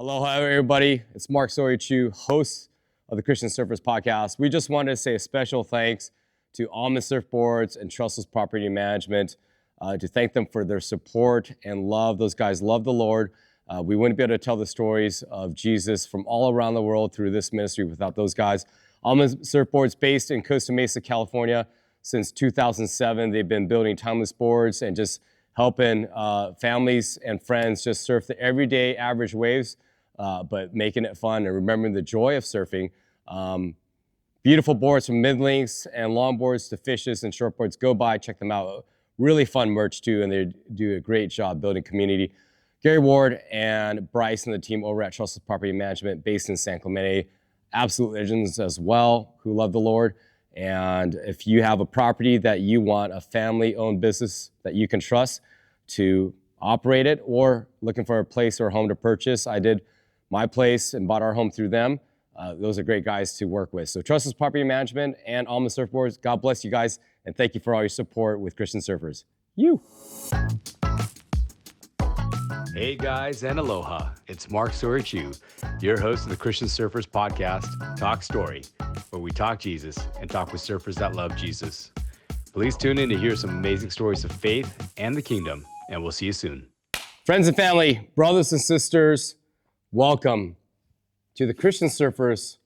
Aloha, everybody. It's Mark Sawyer-Chu, host of the Christian Surfers podcast. We just wanted to say a special thanks to Almond Surfboards and Trustless Property Management to thank them for their support and love. Those guys love the Lord. We wouldn't be able to tell the stories of Jesus from all around the world through this ministry without those guys. Almond Surfboards, based in Costa Mesa, California, since 2007. They've been building timeless boards and just helping families and friends just surf the everyday average waves, but making it fun and remembering the joy of surfing. Beautiful boards from mid-lengths and longboards to fishes and shortboards. Go by, check them out. Really fun merch too, and they do a great job building community. Gary Ward and Bryce and the team over at Trustless Property Management, based in San Clemente, absolute legends as well, who love the Lord. And if you have a property that you want a family-owned business that you can trust to operate it, or looking for a place or a home to purchase, I did my place and bought our home through them. Those are great guys to work with. So Trustless Property Management and Almond Surfboards, God bless you guys, and thank you for all your support with Christian Surfers. Hey guys, and aloha. It's Mark Sawyer-Chu, your host of the Christian Surfers podcast, Talk Story, where we talk Jesus and talk with surfers that love Jesus. Please tune in to hear some amazing stories of faith and the kingdom, and we'll see you soon. Friends and family, brothers and sisters, welcome to the Christian Surfers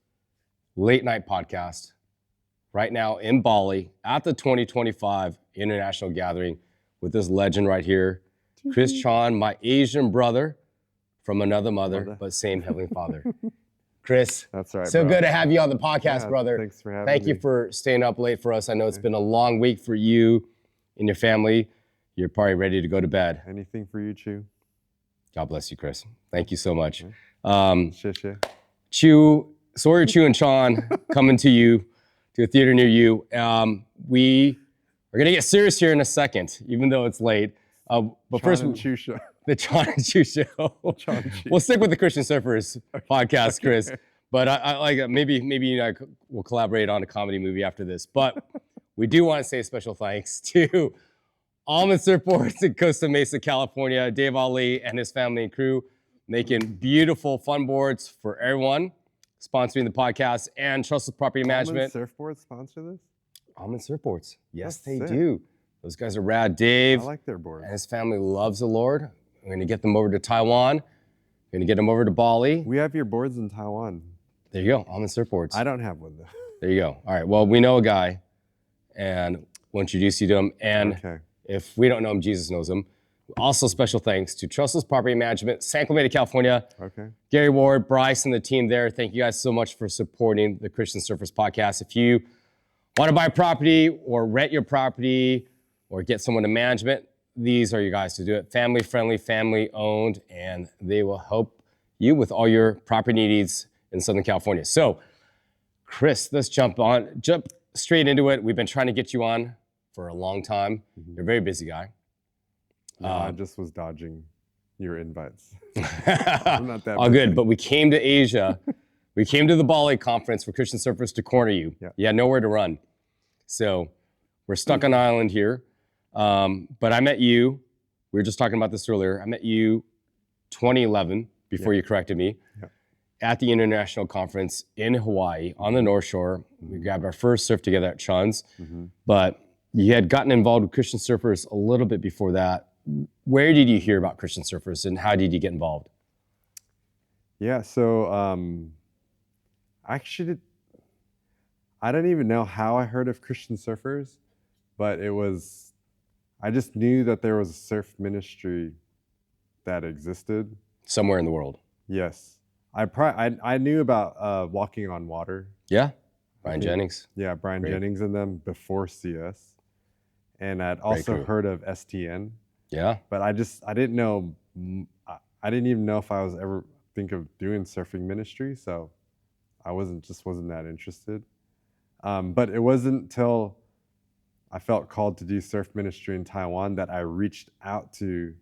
Late Night Podcast. Right now in Bali at the 2025 International Gathering with this legend right here, Chris Chon, my Asian brother from another mother, but same Heavenly Father. Chris, that's right. So bro. Good to have you on the podcast, brother. Thanks for having Thank me. you for staying up late for us. I know it's been a long week for you and your family. You're probably ready to go to bed. Anything for you, Chu? God bless you, Chris. Thank you so much. Chu, Sawyer-Chu and Chon coming to you, to a theater near you. We are going to get serious here in a second, even though it's late. But Chon first, and Chu show. the Chon and Chu show. Chon and Chu. We'll stick with the Christian Surfers podcast, Chris. But I like maybe you and I will collaborate on a comedy movie after this. But we do want to say a special thanks to Almond Surfboards in Costa Mesa, California, Dave Ali and his family and crew, making beautiful fun boards for everyone, sponsoring the podcast, and Trustless Property Management. Almond Surfboards sponsor this? Almond Surfboards. Yes, That's they sick. do. Those guys are rad. Dave I like their boards. and his family loves the Lord. We're going to get them over to Taiwan. We're going to get them over to Bali. We have your boards in Taiwan. There you go, Almond Surfboards. I don't have one though. There you go. All right, well, we know a guy, and we'll introduce you to him. And Okay. if we don't know him, Jesus knows him. Also, special thanks to Trustless Property Management, San Clemente, California. Okay. Gary Ward, Bryce, and the team there. Thank you guys so much for supporting the Christian Surfers podcast. If you want to buy property or rent your property or get someone to management, these are you guys to do it. Family friendly, family owned, and they will help you with all your property needs in Southern California. So, Chris, let's jump straight into it. We've been trying to get you on for a long time. You're a very busy guy. No, I just was dodging your invites. I'm not that All busy. good, but we came to Asia. We came to the Bali conference for Christian Surfers to corner you. Yeah. You had nowhere to run. So we're stuck on an island here. But I met you. We were just talking about this earlier. I met you 2011, before you corrected me, at the international conference in Hawaii on the North Shore. We grabbed our first surf together at Chun's. But you had gotten involved with Christian Surfers a little bit before that. Where did you hear about Christian Surfers and how did you get involved? Yeah, so actually, I don't even know how I heard of Christian Surfers, but I just knew that there was a surf ministry that existed. Somewhere in the world. Yes. I knew about Walking on Water. Yeah? Brian Jennings. Yeah, Brian Great. Jennings and them before CS. And I'd also crew. heard of STN, Yeah? but I didn't know, I didn't even know if I was ever think of doing surfing ministry, so I wasn't that interested. But it wasn't until I felt called to do surf ministry in Taiwan that I reached out to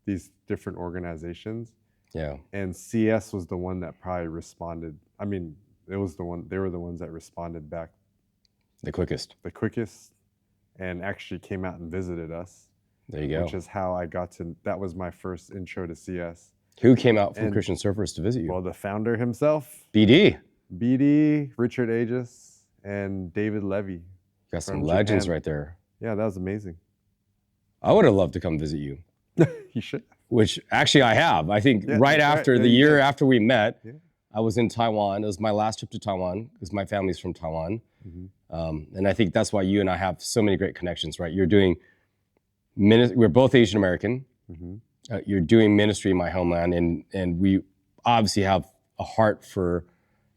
these different organizations. Yeah. And CS was the one that probably responded. I mean, they were the ones that responded back The quickest. the quickest and actually came out and visited us. There you go. Which is how I got to, that was my first intro to CS. Who came out from And- Christian Surfers to visit you? Well, the founder himself, BD. BD, Richard Aegis, and David Levy. Got some from legends Japan. right there. Yeah, that was amazing. I would have loved to come visit you, You should. which actually I have. I think Yeah, right that's right. after Yeah, the you year did. after we met, Yeah. I was in Taiwan. It was my last trip to Taiwan because my family's from Taiwan. Mm-hmm. And I think that's why you and I have so many great connections, right? You're doing, we're both Asian American. Mm-hmm. You're doing ministry in my homeland, and we obviously have a heart for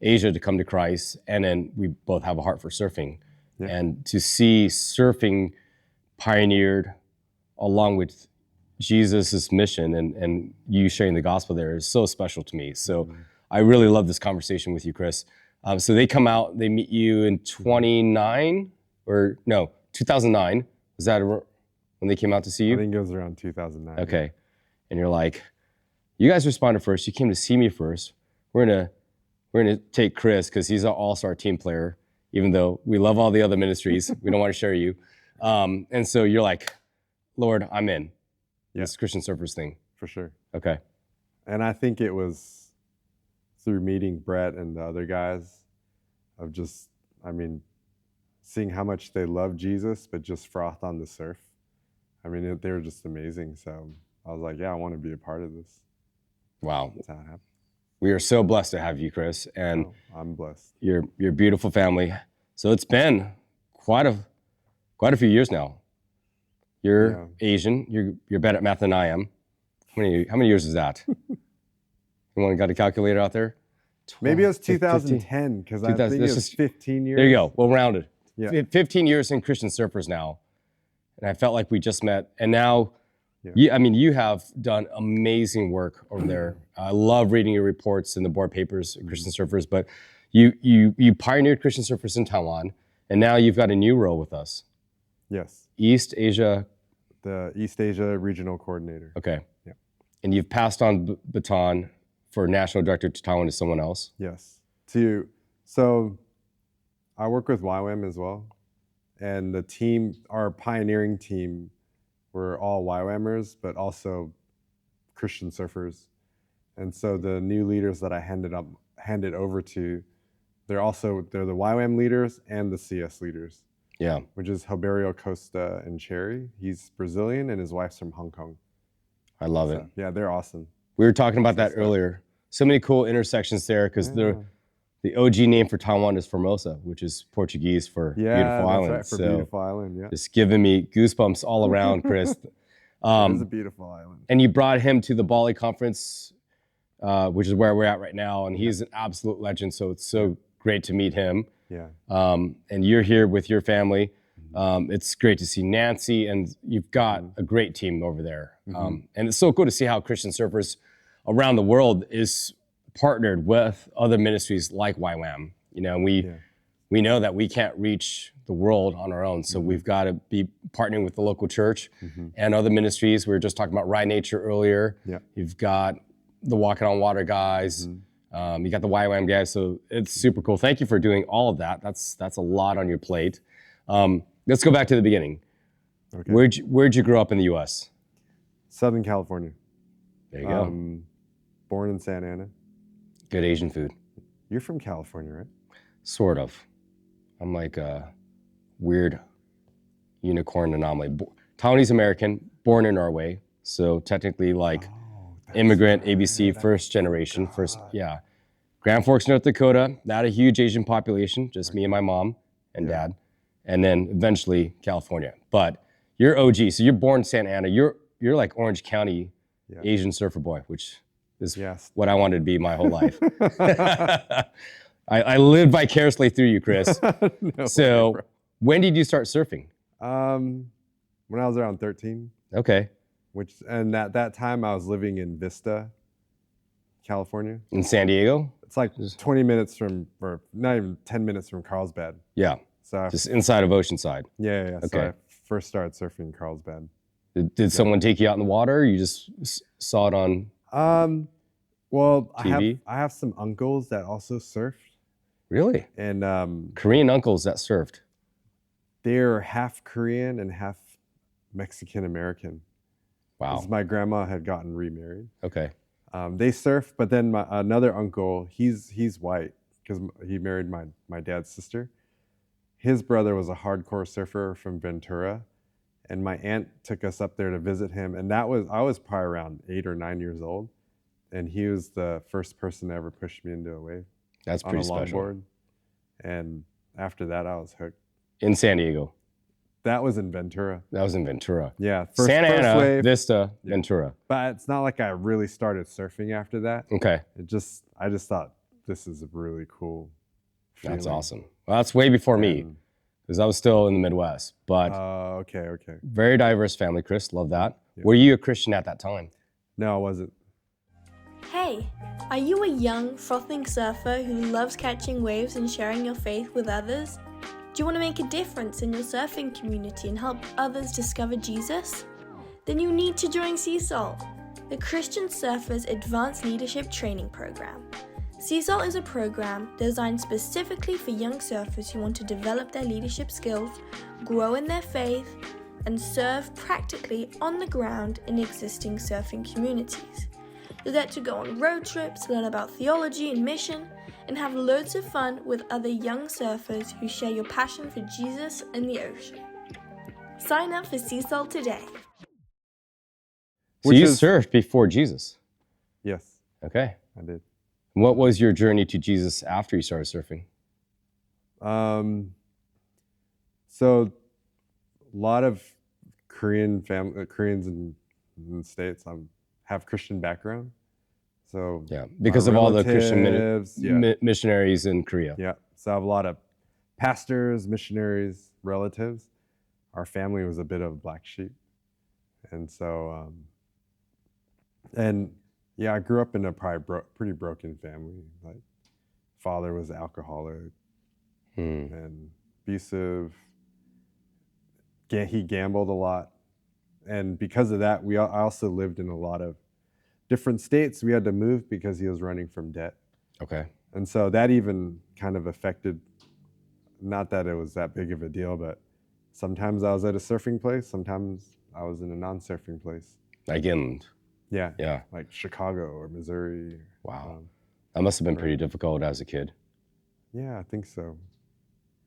Asia to come to Christ, and then we both have a heart for surfing. Yeah. And to see surfing pioneered along with Jesus' mission and you sharing the gospel there is so special to me. So I really love this conversation with you, Chris. So they come out, they meet you in 2009. Was that when they came out to see you? I think it was around 2009. Okay. And you're like, you guys responded first. You came to see me first. We're gonna take Chris because he's an all-star team player, even though we love all the other ministries. We don't want to share you. And so you're like, Lord, I'm in. Yeah. This Christian Surfers thing. For sure. Okay. And I think it was through meeting Brett and the other guys of just, seeing how much they love Jesus, but just froth on the surf. They were just amazing. So I was like, yeah, I want to be a part of this. Wow. That's how it happened. We are so blessed to have you, Chris, and I'm blessed. your beautiful family. So it's been quite a few years now. You're Asian. You're better at math than I am. How many years is that? Anyone got a calculator out there? Maybe it was 15. 2010 because I think it was 15 years. There you go. Well rounded. Yeah. 15 years in Christian Surfers now, and I felt like we just met. And now, Yeah. you have done amazing work over there. I love reading your reports in the board papers, Christian Surfers. But you pioneered Christian Surfers in Taiwan, and now you've got a new role with us. Yes. East Asia. The East Asia Regional Coordinator. Okay. Yeah. And you've passed on baton for national director to Taiwan to someone else. Yes. So I work with YWAM as well. And the team, our pioneering team, were all YWAMers, but also Christian surfers. And so the new leaders that I handed over to, they're the YWAM leaders and the CS leaders. Yeah. Which is Roberto Costa and Cherry. He's Brazilian and his wife's from Hong Kong. I love it. Yeah, they're awesome. We were talking about that earlier. So many cool intersections there because the OG name for Taiwan is Formosa, which is Portuguese for beautiful island. Right, for so beautiful island, yeah. just giving me goosebumps all around, Chris. It is a beautiful island. And you brought him to the Bali conference, which is where we're at right now. And he's an absolute legend. So it's so great to meet him. Yeah. And you're here with your family. It's great to see Nancy, and you've got a great team over there. And it's so cool to see how Christian Surfers around the world is partnered with other ministries like YWAM. We know that we can't reach the world on our own, so we've got to be partnering with the local church and other ministries. We were just talking about Rye Nature earlier. Yeah. You've got the Walking on Water guys. You got the YWAM guys, so it's super cool. Thank you for doing all of that. That's a lot on your plate. Let's go back to the beginning. Okay. Where'd you grow up in the U.S.? Southern California. There you go. Born in Santa Ana. Good Asian food. You're from California, right? Sort of. I'm like a weird unicorn anomaly. Taiwanese American, born in Norway, so technically like immigrant, ABC, first generation, Grand Forks, North Dakota, not a huge Asian population, just me and my mom and dad, and then eventually California. But you're OG, so you're born in Santa Ana. You're like Orange County Asian surfer boy, which is what I wanted to be my whole life. I lived vicariously through you, Chris. So when did you start surfing? When I was around 13. Okay. And at that time I was living in Vista, California. In San Diego? It's like 20 minutes or not even 10 minutes from Carlsbad. Yeah. So just inside of Oceanside. Yeah. Okay. So I first started surfing in Carlsbad. Did someone take you out in the water? Or you just saw it on well, TV? I have some uncles that also surfed. Really? And Korean uncles that surfed. They're half Korean and half Mexican American. Wow. My grandma had gotten remarried. Okay. They surf, but then another uncle, he's white because he married my dad's sister. His brother was a hardcore surfer from Ventura, and my aunt took us up there to visit him. And I was probably around 8 or 9 years old, and he was the first person to ever push me into a wave. That's on pretty a special. longboard. And after that, I was hooked. In San Diego. That was in Ventura. That was in Ventura. Yeah, Santa Ana, wave. Vista, Yeah. Ventura. But it's not like I really started surfing after that. Okay, I just thought this is a really cool feeling. that's awesome. Well, that's way before me, And- because I was still in the Midwest. But okay. very diverse family, Chris. Love that. Yeah. Were you a Christian at that time? No, I wasn't. Hey, are you a young, frothing surfer who loves catching waves and sharing your faith with others? Do you want to make a difference in your surfing community and help others discover Jesus? Then you need to join CSOL, the Christian Surfers Advanced Leadership Training Program. CSOL is a program designed specifically for young surfers who want to develop their leadership skills, grow in their faith, and serve practically on the ground in existing surfing communities. You'll get to go on road trips, learn about theology and mission, and have loads of fun with other young surfers who share your passion for Jesus and the ocean. Sign up for CSOL today. So Which you is- surfed before Jesus. Yes, Okay. I did. What was your journey to Jesus after you started surfing? So a lot of Koreans in the States have Christian background. So Yeah, because of all the Christian relatives, missionaries in Korea. Yeah. So I have a lot of pastors, missionaries, relatives. Our family was a bit of a black sheep. And so, I grew up in a pretty broken family. Like, father was alcoholic and abusive. He gambled a lot. And because of that, I also lived in a lot of different states. We had to move because he was running from debt. Okay. And so that even kind of affected, not that it was that big of a deal, but sometimes I was at a surfing place, sometimes I was in a non-surfing place. Like inland. Yeah. Yeah. Like Chicago or Missouri. Wow. That must have been pretty difficult as a kid. Yeah, I think so.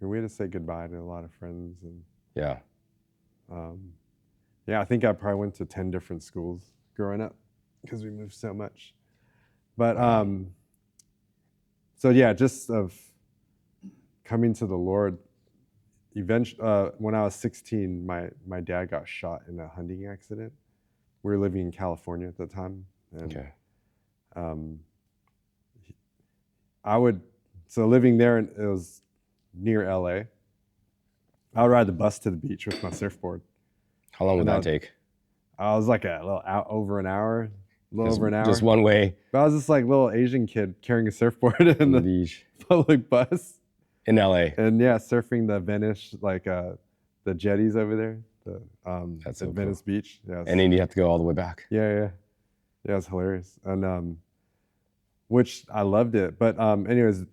And we had to say goodbye to a lot of friends. And Yeah. I think I probably went to 10 different schools growing up because we moved so much. But just of coming to the Lord, eventually, when I was 16, my dad got shot in a hunting accident. We were living in California at the time. And, Okay. So living there, it was near LA. I would ride the bus to the beach with my surfboard. How long would And that take? I was like a little over an hour. Just one way But I was just like little Asian kid carrying a surfboard in on the the beach public bus. in LA. And surfing the Venice, the jetties over there, That's at so Venice cool. Beach. Yeah, And then you have to go all the way back. yeah, it's hilarious. And which I loved it. But anyways,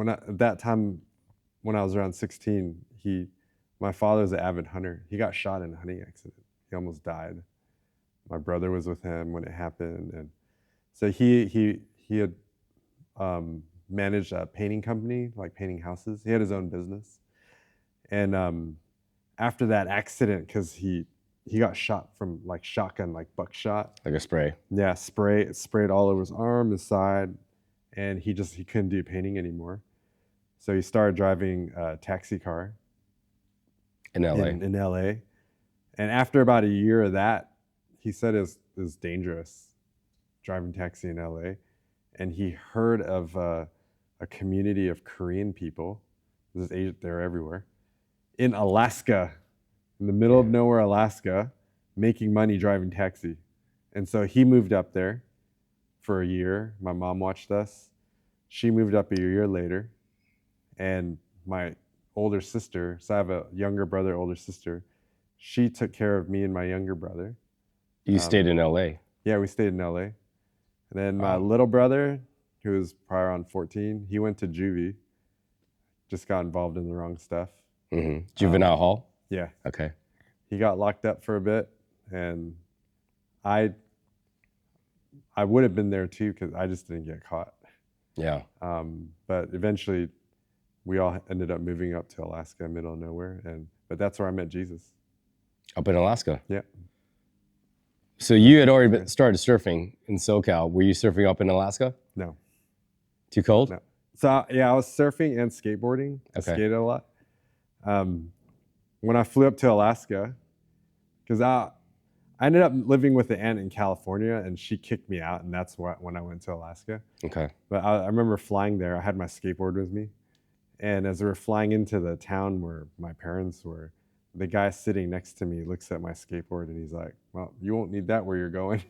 at that time, when I was around 16, my father was an avid hunter. He got shot in a hunting accident. He almost died. My brother was with him when it happened, and so he had managed a painting company, like painting houses. He had his own business, and after that accident, because he got shot from like shotgun, like buckshot. Like a spray. Yeah, it sprayed all over his arm, his side, and he couldn't do painting anymore. So he started driving a taxi car In LA. in LA. And after about a year of that, he said it was dangerous driving taxi in LA. And he heard of a community of Korean people, they're everywhere, in Alaska, in the middle of nowhere, Alaska, making money driving taxi. And so he moved up there for a year. My mom watched us. She moved up a year later. And my older sister, so I have a younger brother, older sister, she took care of me and my younger brother. You stayed in LA. Yeah, we stayed in LA. And then my Wow. little brother, who was probably around 14, he went to juvie, just got involved in the wrong stuff. Mm-hmm. Juvenile hall? Yeah, Okay. he got locked up for a bit, and I I would have been there too because I just didn't get caught. Yeah. But eventually, we all ended up moving up to Alaska, middle of nowhere, but that's where I met Jesus. Up in Alaska. Yeah. So you had already started surfing in SoCal. Were you surfing up in Alaska? No. Too cold? No. So yeah, I was surfing and skateboarding. I Okay. skated a lot. When I flew up to Alaska, because I ended up living with an aunt in California, and she kicked me out, and that's when I went to Alaska. Okay. But I remember flying there. I had my skateboard with me, and as we were flying into the town where my parents were, the guy sitting next to me looks at my skateboard, and he's like, "Well, you won't need that where you're going."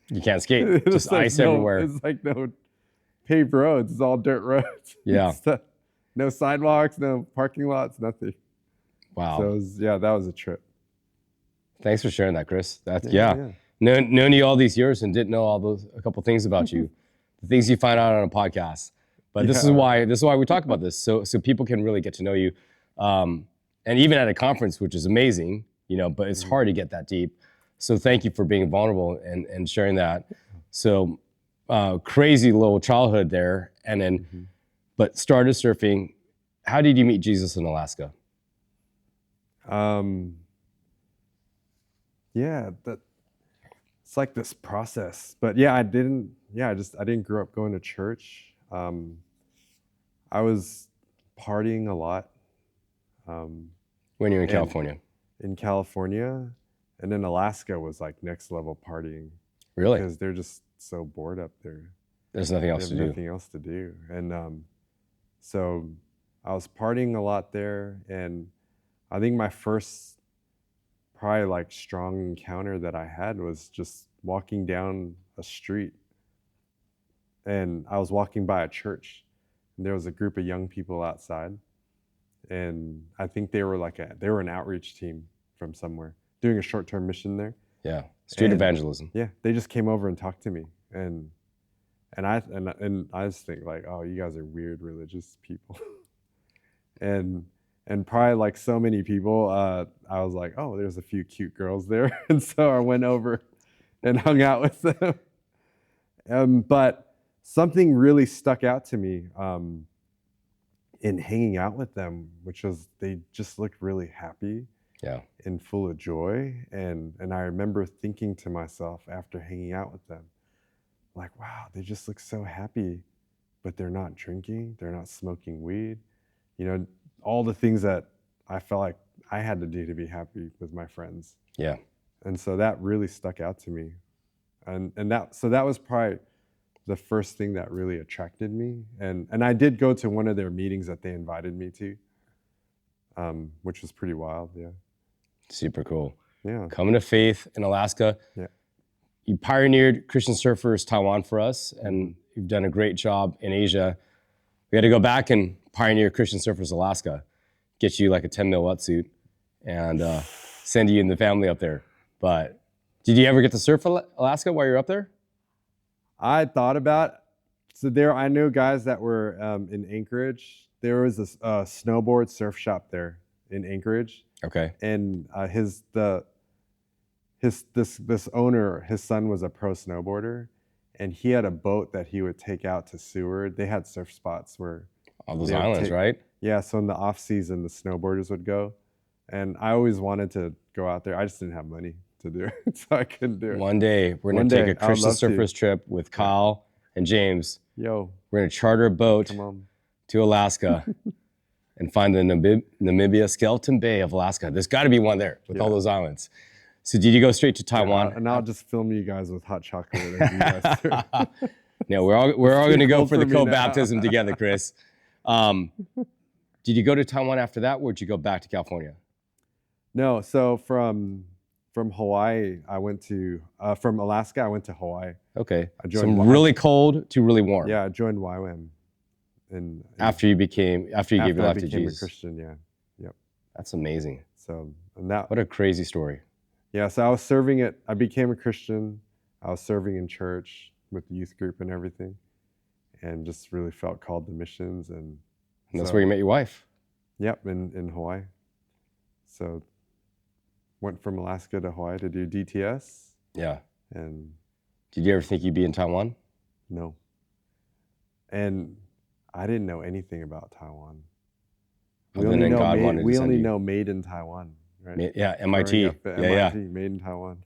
You can't skate. It's Just like ice everywhere. It's like no paved roads. It's all dirt roads. Yeah. No sidewalks, no parking lots, nothing. Wow. So that was a trip. Thanks for sharing that, Chris. Known you all these years and didn't know a couple things about you, the things you find out on a podcast. But this is why we talk about this, so people can really get to know you, and even at a conference, which is amazing, but it's hard to get that deep. So thank you for being vulnerable and sharing that. So crazy little childhood there, and then, but started surfing. How did you meet Jesus in Alaska? It's like this process, but I didn't grow up going to church. I was partying a lot. When you were in California? In California, and then Alaska was like next level partying. Really? Because they're just so bored up there. There's nothing else to do. Nothing else to do, and so I was partying a lot there, and I think my first probably like strong encounter that I had was just walking down a street, and I was walking by a church, and there was a group of young people outside, and I think they were an outreach team from somewhere doing a short-term mission there. Yeah, street evangelism. Yeah, they just came over and talked to me, and I just think like, oh, you guys are weird religious people, and probably like so many people, I was like, oh, there's a few cute girls there. And so I went over and hung out with them. But something really stuck out to me in hanging out with them, which was they just looked really happy and full of joy. And I remember thinking to myself after hanging out with them, like, wow, they just look so happy, but they're not drinking, they're not smoking weed. All the things that I felt like I had to do to be happy with my friends. Yeah. And so that really stuck out to me. And that was probably the first thing that really attracted me. And I did go to one of their meetings that they invited me to, which was pretty wild, yeah. Super cool. Yeah. Coming to faith in Alaska. Yeah. You pioneered Christian Surfers Taiwan for us, and you've done a great job in Asia. We had to go back and pioneer Christian Surfers Alaska, get you like a 10 mil wetsuit, and send you and the family up there. But did you ever get to surf Alaska while you were up there? I thought about, so there, I knew guys that were in Anchorage. There was a snowboard surf shop there in Anchorage. Okay. And this owner, his son was a pro snowboarder, and he had a boat that he would take out to Seward. They had surf spots where all those islands, right? Yeah, so in the off season, the snowboarders would go, and I always wanted to go out there. I just didn't have money to do it, so I couldn't do it. One day, we're going to take a Christian Surfers trip with Kyle and James. Yo. We're going to charter a boat to Alaska and find the Namibia Skeleton Bay of Alaska. There's got to be one there with all those islands. So did you go straight to Taiwan? Yeah, and I'll just film you guys with hot chocolate. As you guys No, we're all going to go for the co-baptism together, Chris. Did you go to Taiwan after that, or did you go back to California? No, so from Hawaii, I went to, from Alaska, I went to Hawaii. Okay, from really cold to really warm. Yeah, I joined YWAM. After you gave your life to Jesus. After I became a Christian, yeah. Yep. That's amazing. So, and that. What a crazy story. Yeah, so I was serving I became a Christian. I was serving in church with the youth group and everything, and just really felt called to missions. And that's where you met your wife. Yep, in Hawaii. So went from Alaska to Hawaii to do DTS. Yeah. And Did you ever think you'd be in Taiwan? No. And I didn't know anything about Taiwan. We Other only than know God made, wanted to we send only you. know made in Taiwan, right? Yeah, MIT. Growing up at Yeah, MIT, made in Taiwan.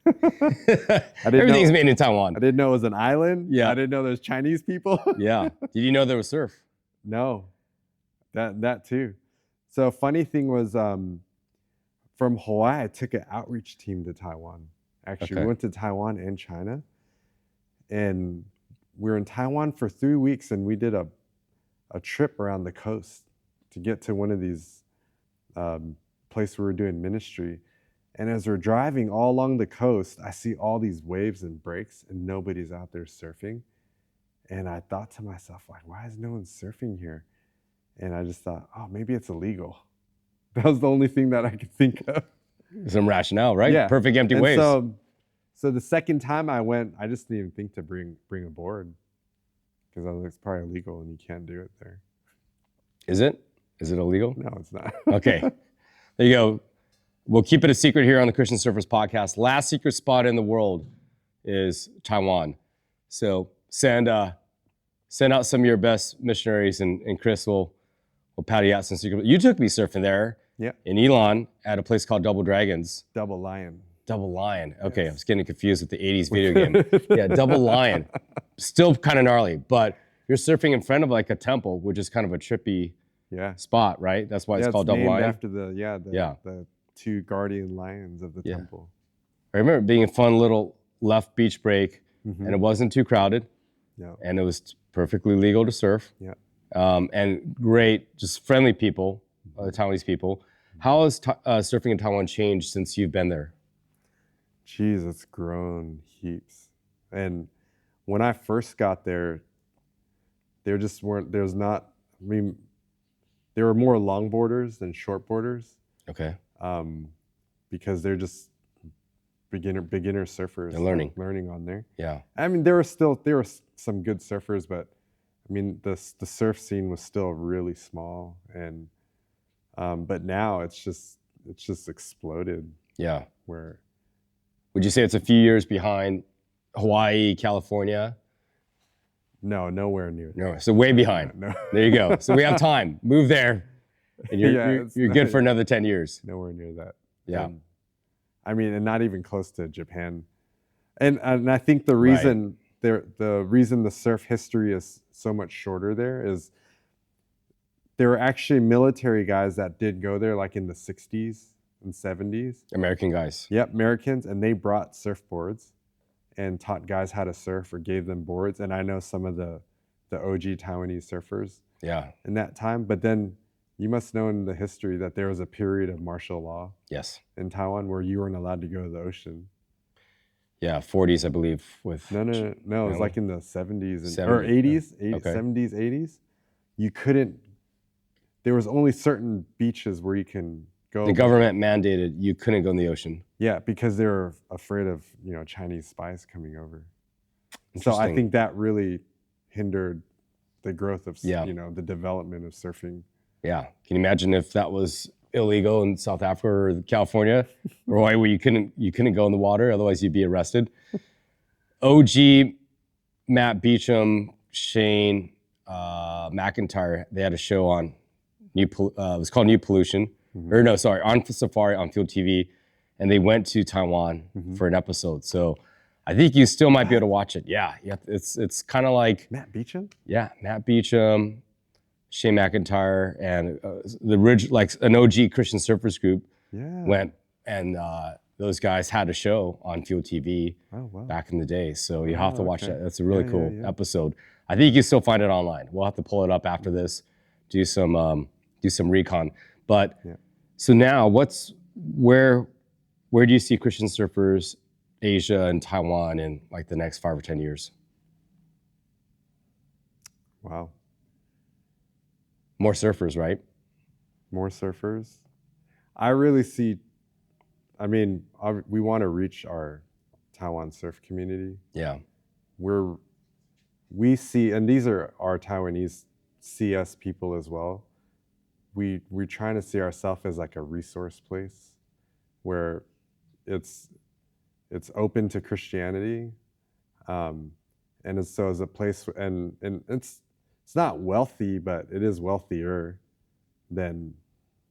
yeah. Everything's know- made in Taiwan. I didn't know it was an island. Yeah. I didn't know there's Chinese people. Yeah. Did you know there was surf? No, that too. So funny thing was, from Hawaii, I took an outreach team to Taiwan. Actually, Okay. we went to Taiwan and China, and we were in Taiwan for 3 weeks, and we did a trip around the coast to get to one of these places where we were doing ministry. And as we're driving all along the coast, I see all these waves and breaks, and nobody's out there surfing. And I thought to myself, like, why is no one surfing here? And I just thought, oh, maybe it's illegal. That was the only thing that I could think of. Some rationale, right? Yeah. Perfect empty And waves. so the second time I went, I just didn't even think to bring a board, because I was like, it's probably illegal and you can't do it there. Is it? Is it illegal? No, it's not. Okay. There you go. We'll keep it a secret here on the Christian Surfers podcast. Last secret spot in the world is Taiwan. So send out some of your best missionaries, and Chris will pat you out some secret. You took me surfing there. Yeah. In Elon at a place called Double Dragons. Double Lion. Double Lion. Okay, Yes. I was getting confused with the 80s video game. Yeah, Double Lion. Still kind of gnarly, but you're surfing in front of like a temple, which is kind of a trippy Yeah. spot, right? That's why it's called Double named Lion. after the two guardian lions of the Yeah. temple. I remember it being a fun little left beach break, Mhm. and it wasn't too crowded, No. and it was perfectly legal to surf. Yeah. And great, just friendly people, the Taiwanese people. How has surfing in Taiwan changed since you've been there? Geez, it's grown heaps. And when I first got there, there just weren't, there's not, I mean, there were more longboarders than shortboarders, Okay. because they're just beginner surfers. They're learning. Learning on there. Yeah. I mean, there were some good surfers, but I mean, the surf scene was still really small, and but now it's just exploded. Yeah. Where Would you say it's a few years behind Hawaii, California? no, nowhere near. No, so way behind. No, There you go. So we have time. Move there, and you're Yeah, you're, it's you're not- good for another 10 years. nowhere near that. Yeah. I mean, and not even close to Japan. And I think the reason the surf history is so much shorter there is there were actually military guys that did go there, like in the 60s and 70s. American guys. Yep, Americans, and they brought surfboards and taught guys how to surf or gave them boards. And I know some of the OG Taiwanese surfers Yeah. in that time. But then you must know in the history that there was a period of martial law Yes. in Taiwan where you weren't allowed to go to the ocean. Yeah. 40s, I believe. With No, it was No. like in the 70s or 70s, 80s, okay. 70s, 80s. You couldn't, there was only certain beaches where you can go. the government mandated you couldn't go in the ocean. Yeah, because they were afraid of, Chinese spies coming over. So I Interesting. think that really hindered the growth of, Yeah. the development of surfing. Yeah. Can you imagine if that was illegal in South Africa or California or Hawaii, where you couldn't go in the water, otherwise you'd be arrested? OG, Matt Beecham, Shane, McIntyre, they had a show on it was called New Pollution, or no, sorry, on Safari on Field TV, and they went to Taiwan for an episode. So I think you still might be able to watch it. Yeah, it's kind of like Matt Beecham? Matt Beecham, Shane McIntyre, and the ridge, like an OG Christian Surfers group Yeah. went, and those guys had a show on Field TV Oh, wow. back in the day. So you have to watch okay. that. That's a really Yeah, cool yeah. episode. I think you can still find it online. We'll have to pull it up after this, do some recon. But Yeah. so now, where do you see Christian Surfers, Asia and Taiwan in like the next 5 or 10 years? Wow. More surfers, right? More surfers. I really see, we want to reach our Taiwan surf community. Yeah. We see, and these are our Taiwanese CS people as well. We're trying to see ourselves as like a resource place where it's open to Christianity, And so it's a place, and it's not wealthy, but it is wealthier than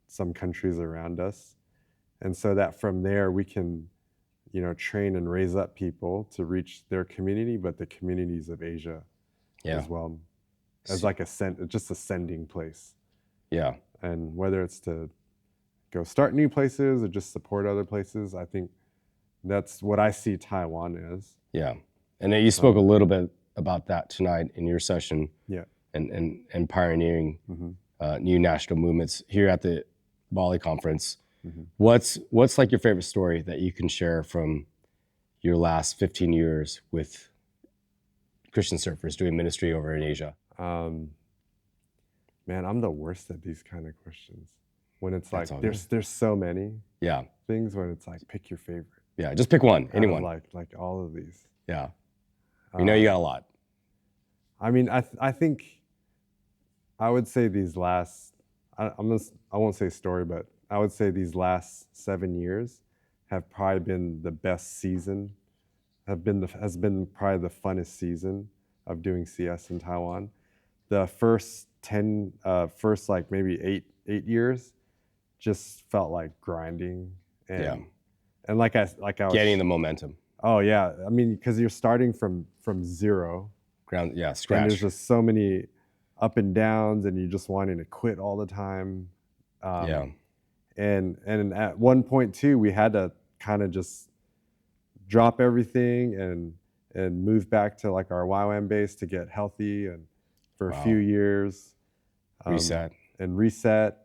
some countries around us. And so that from there we can, train and raise up people to reach their community, but the communities of Asia as well, as like just a sending place. Yeah. And whether it's to go start new places or just support other places, I think that's what I see Taiwan as. Yeah. And then you spoke a little bit about that tonight in your session. Yeah. And pioneering new national movements here at the Bali conference. What's like your favorite story that you can share from your last 15 years with Christian Surfers doing ministry over in Asia? Man, I'm the worst at these kind of questions. When it's like there's so many things, when it's like pick your favorite. Yeah, just pick one, anyone. Like all of these. Yeah. We know you got a lot. I mean, I think I would say these last, I won't say story, but I would say these last 7 years have probably been the best season, has been probably the funnest season of doing CS in Taiwan. The first like maybe eight years just felt like grinding and like I was getting the momentum. Oh yeah, I mean, because you're starting from zero. Scratch. And there's just so many up and downs, and you're just wanting to quit all the time. And at one point too, we had to kind of just drop everything and move back to like our YWAM base to get healthy and for a few years. Reset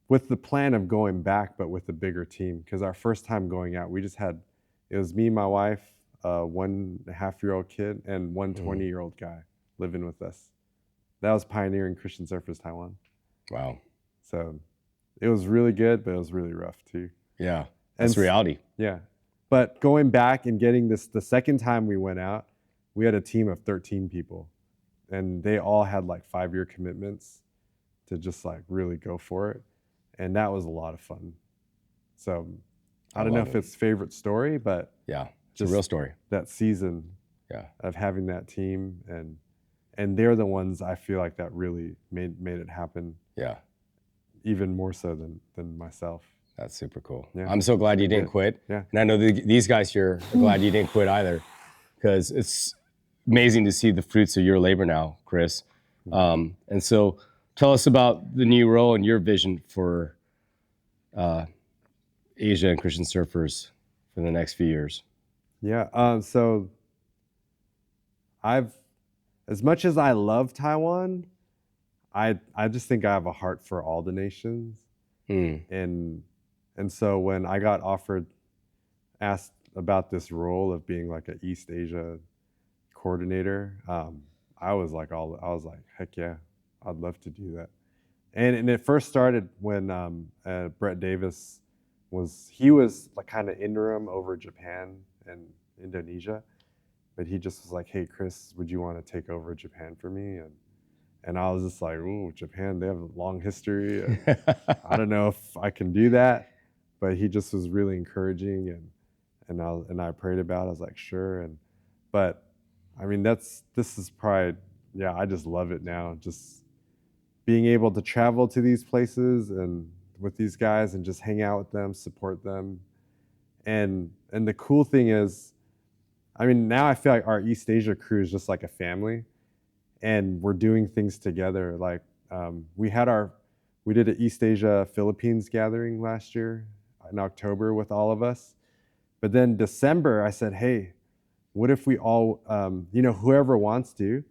with the plan of going back, but with a bigger team. Because our first time going out, it was me, my wife, 1.5-year-old kid, and one 20-year-old guy living with us. That was pioneering Christian Surfers Taiwan. Wow. So it was really good, but it was really rough too. Yeah, that's reality. Yeah. But going back and getting this, the second time we went out, we had a team of 13 people, and they all had like 5-year commitments to just like really go for it. And that was a lot of fun. So I don't know if it's favorite story, but yeah, it's a real story. That season of having that team, and they're the ones I feel like that really made it happen. Yeah. Even more so than myself. That's super cool. Yeah. I'm so glad you didn't quit. Yeah. And I know these guys here are glad you didn't quit either, because it's amazing to see the fruits of your labor now, Chris. And so tell us about the new role and your vision for Asia and Christian Surfers for the next few years. Yeah. So as much as I love Taiwan, I just think I have a heart for all the nations. And so when I got asked about this role of being like an East Asia coordinator, I was like, heck yeah, I'd love to do that. And it first started when Brett Davis was like kind of interim over Japan and Indonesia, but he just was like, hey Chris, would you want to take over Japan for me? And I was just like, ooh, Japan, they have a long history. I don't know if I can do that. But he just was really encouraging, and I prayed about it. I was like, sure. But I mean, this is probably, I just love it now. Just being able to travel to these places and with these guys and just hang out with them, support them. And the cool thing is, I mean, now I feel like our East Asia crew is just like a family, and we're doing things together. Like we did an East Asia Philippines gathering last year in October with all of us. But then December, I said, hey, what if we all, whoever wants to,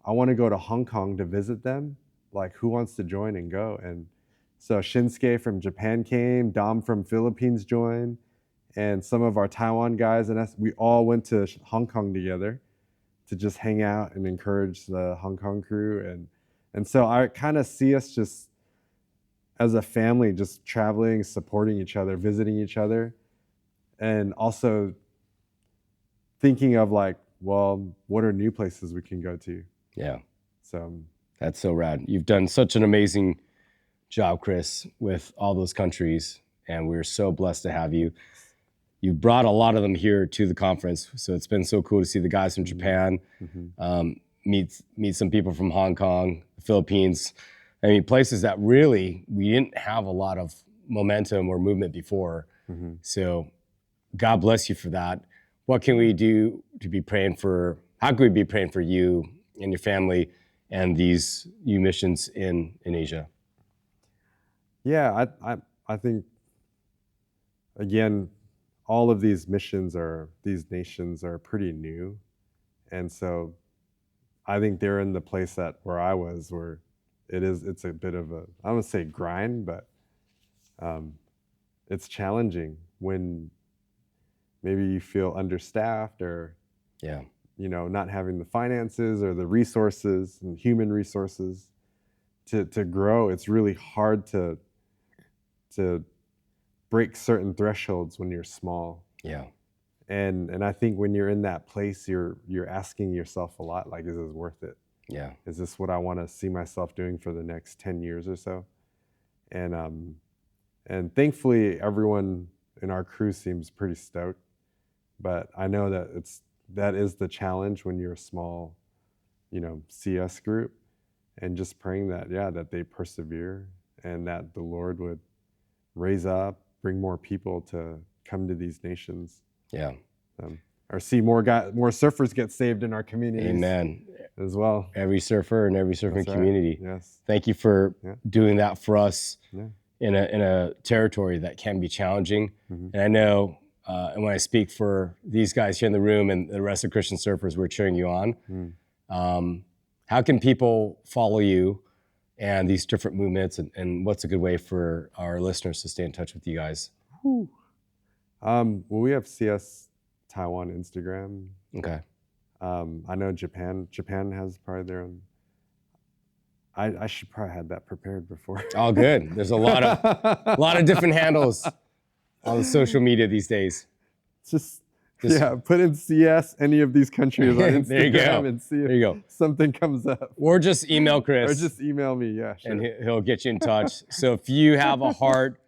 I want to go to Hong Kong to visit them. Like, who wants to join and go? And so Shinsuke from Japan came, Dom from Philippines joined, and some of our Taiwan guys and us, we all went to Hong Kong together to just hang out and encourage the Hong Kong crew. And so I kind of see us just as a family, just traveling, supporting each other, visiting each other, and also thinking of like, well, what are new places we can go to? Yeah. So that's so rad. You've done such an amazing job, Chris, with all those countries, and we're so blessed to have you. you brought a lot of them here to the conference. So it's been so cool to see the guys from Japan, meet some people from Hong Kong, the Philippines. I mean, places that really we didn't have a lot of momentum or movement before. So God bless you for that. What can we do to be praying for? How can we be praying for you and your family and these new missions in Asia? Yeah, I think, again, all of these missions these nations are pretty new. And so I think they're in the place where I was, where it's a bit of I don't want to say grind, but it's challenging when maybe you feel understaffed or, not having the finances or the resources and human resources to grow. It's really hard to break certain thresholds when you're small. Yeah. And I think when you're in that place, you're asking yourself a lot, like, is this worth it? Yeah. Is this what I want to see myself doing for the next 10 years or so? And thankfully, everyone in our crew seems pretty stoked. But I know that is the challenge when you're a small, CS group, and just praying that they persevere and that the Lord would raise up, bring more people to come to these nations. Yeah. Or see more surfers get saved in our communities. Amen. As well. Every surfer and every surfing community. Yes. Thank you for doing that for us in a territory that can be challenging. And I know, and when I speak for these guys here in the room and the rest of Christian surfers, we're cheering you on. How can people follow you and these different movements, and what's a good way for our listeners to stay in touch with you guys? Well, we have CS Taiwan Instagram. Okay. I know Japan has probably their own. I should probably have that prepared before. All good. There's a lot of different handles on the social media these days. Just put in CS any of these countries on Instagram there you go. And see if something comes up. Or just email Chris. Or just email me, sure. And he'll get you in touch. So if you have a heart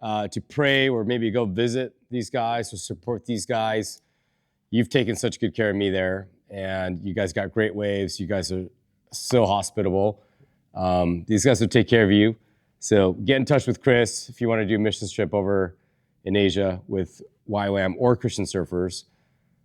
to pray or maybe go visit these guys or support these guys, you've taken such good care of me there. And you guys got great waves. You guys are so hospitable. These guys will take care of you. So get in touch with Chris if you want to do a mission trip over in Asia with YWAM or Christian Surfers.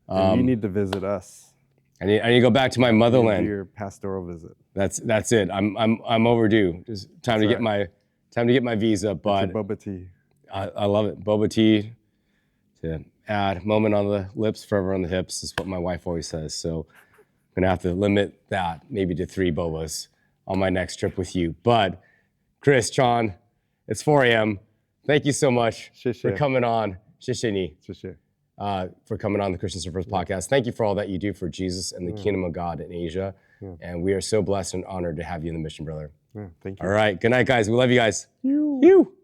And you need to visit us. I need to go back to my motherland. Your pastoral visit. That's it. I'm overdue. It's time to get my visa. But boba tea. I love it. Boba tea to add moment on the lips, forever on the hips is what my wife always says. So I'm gonna have to limit that maybe to 3 bobas on my next trip with you. But Chris Chon, it's 4 a.m. Thank you so much for coming on. For coming on the Christian Surfers podcast. Thank you for all that you do for Jesus and the kingdom of God in Asia. And we are so blessed and honored to have you in the mission, brother. Thank you. All right. Good night, guys. We love you guys. You.